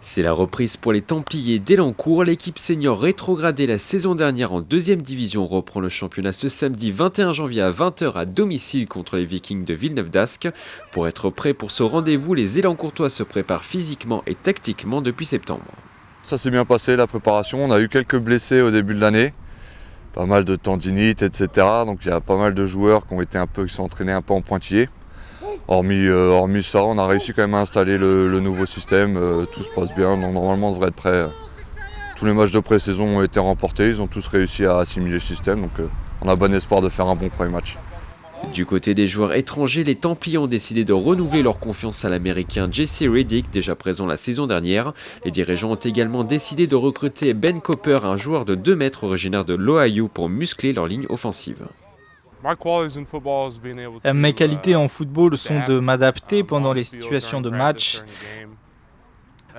C'est la reprise pour les Templiers d'Elancourt. L'équipe senior rétrogradée la saison dernière en deuxième division reprend le championnat ce samedi 21 janvier à 20h à domicile contre les Vikings de Villeneuve-d'Ascq. Pour être prêts pour ce rendez-vous, les Elancourtois se préparent physiquement et tactiquement depuis septembre. Ça s'est bien passé la préparation, on a eu quelques blessés au début de l'année, pas mal de tendinites, etc. Donc il y a pas mal de joueurs qui sont entraînés un peu en pointillé. Hormis ça, on a réussi quand même à installer le nouveau système, tout se passe bien, donc normalement on devrait être prêt. Tous les matchs de pré-saison ont été remportés, ils ont tous réussi à assimiler le système, donc on a bon espoir de faire un bon premier match. Du côté des joueurs étrangers, les Templiers ont décidé de renouveler leur confiance à l'américain Jesse Reddick, déjà présent la saison dernière. Les dirigeants ont également décidé de recruter Ben Cooper, un joueur de 2 mètres originaire de l'Ohio, pour muscler leur ligne offensive. Mes qualités en football sont de m'adapter pendant les situations de match.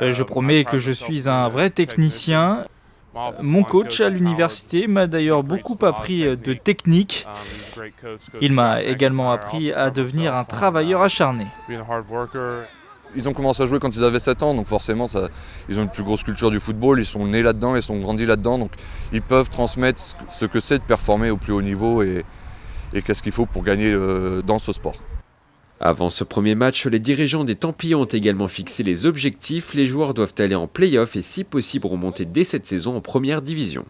Je promets que je suis un vrai technicien. Mon coach à l'université m'a d'ailleurs beaucoup appris de technique. Il m'a également appris à devenir un travailleur acharné. Ils ont commencé à jouer quand ils avaient 7 ans, donc forcément ils ont une plus grosse culture du football, ils sont nés là-dedans, ils sont grandis là-dedans, donc ils peuvent transmettre ce que c'est de performer au plus haut niveau et qu'est-ce qu'il faut pour gagner dans ce sport. Avant ce premier match, les dirigeants des Templiers ont également fixé les objectifs. Les joueurs doivent aller en play-off et si possible remonter dès cette saison en première division.